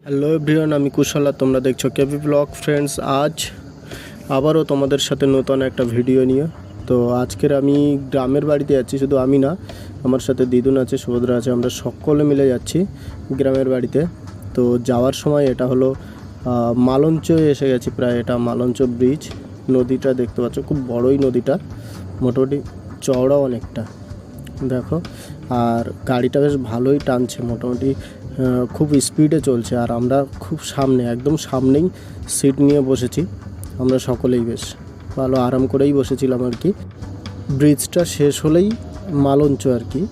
Hello everyone, আমি কুশল আর তোমরা দেখছো কেপি ব্লগ। ফ্রেন্ডস, আজ আবারও তোমাদের সাথে নতুন একটা ভিডিও নিয়ে। তো আজকের আমি গ্রামের বাড়িতে যাচ্ছি। শুধু আমি না, আমার সাথে দিদুন আছে, সুভদ্রা আছে, আমরা সকলে মিলে যাচ্ছি গ্রামের বাড়িতে। তো যাওয়ার সময় এটা হলো মালঞ্চ এসে গেছি প্রায়। এটা মালঞ্চ ব্রিজ। নদীটা দেখতে পাচ্ছ, খুব বড়ই নদীটা, মোটামুটি চওড়াও অনেকটা দেখো। আর গাড়িটা বেশ ভালোই টানছে, মোটামুটি খুব স্পিডে চলছে। আর আমরা খুব সামনে, একদম সামনেই সিট নিয়ে বসেছি আমরা সকলেই, বেশ ভালো আরাম করেই বসেছিলাম আর কি। ব্রিজটা শেষ হলেই মালঞ্চ আর কি,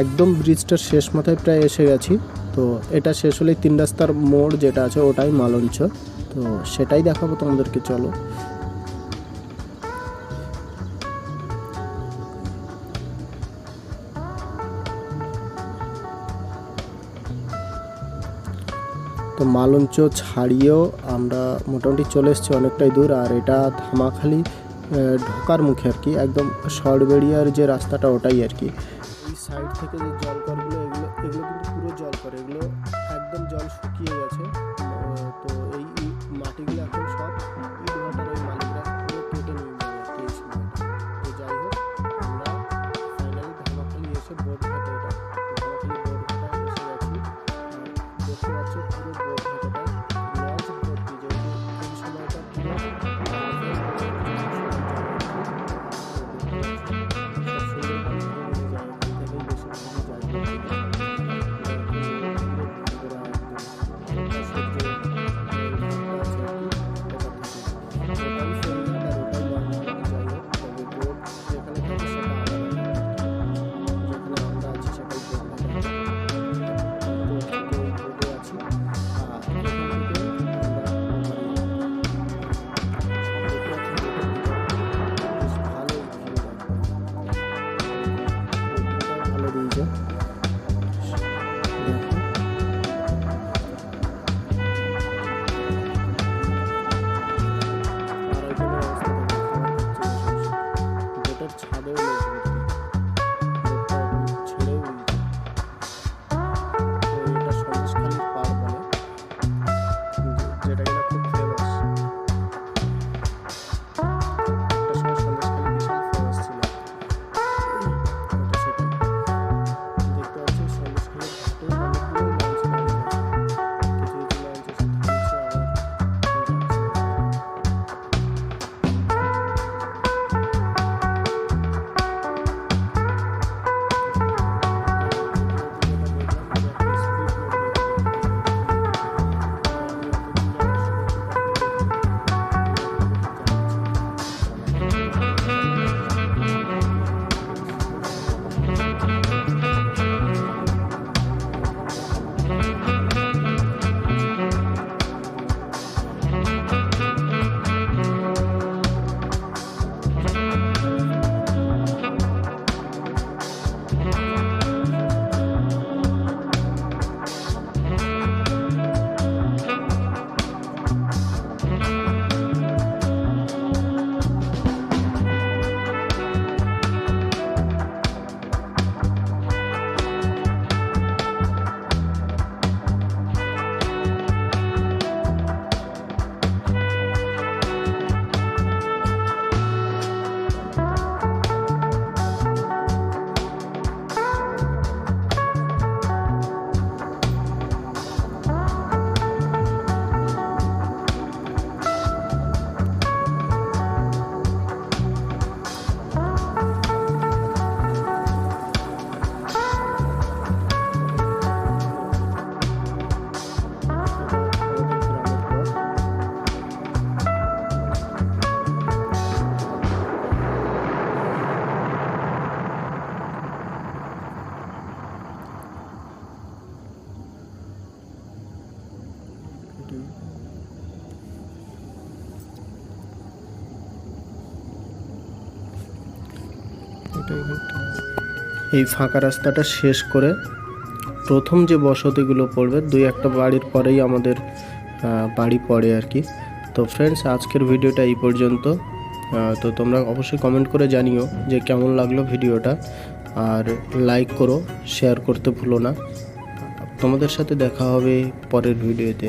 একদম ব্রিজটার শেষ মাথায় প্রায় এসে গেছি। তো এটা শেষ হলেই 3 রাস্তার মোড় যেটা আছে ওটাই মালঞ্চ। তো সেটাই দেখাবো তোমাদেরকে, চলো। তো মালঞ্চ ছাড়িয়েও আমরা মোটামুটি চলে এসেছি অনেকটাই দূর। আর এটা ধামাখালি ঢোকার মুখে আর কি, একদম সরবেড়িয়ার যে রাস্তাটা ওটাই আর কি। এই সাইড থেকে যে জলকরগুলো, এগুলো কিন্তু পুরো জলকর, এগুলো একদম জল শুকিয়ে গেছে। তো এই মাটিগুলো এখন সব ইট ভাটার ওই মালিকরা পুরো কেটে নিয়ে যাবে আর কি এই সময়টা। তো যাই হোক, আমরা ফাইনালি ধামাখালি এসে বোটঘাটে, এটা ধামাখালি বোটঘাটায় এসে গেছি। দেখতে পাচ্ছ পুরো বোটঘাটাটা লঞ্চ ভর্তি, যেহেতু এই সময়টা পুরো এই ফাঁকা রাস্তাটা শেষ করে প্রথম যে বসতিগুলো পড়বে, 2-1টা বাড়ির পরেই আমাদের বাড়ি পড়ে আর কি। তো ফ্রেন্ডস, আজকের ভিডিওটা এই পর্যন্ত। তো তোমরা অবশ্যই কমেন্ট করে জানিও যে কেমন লাগলো ভিডিওটা, আর লাইক করো, শেয়ার করতে ভুলো না। তোমাদের সাথে দেখা হবে পরের ভিডিওতে।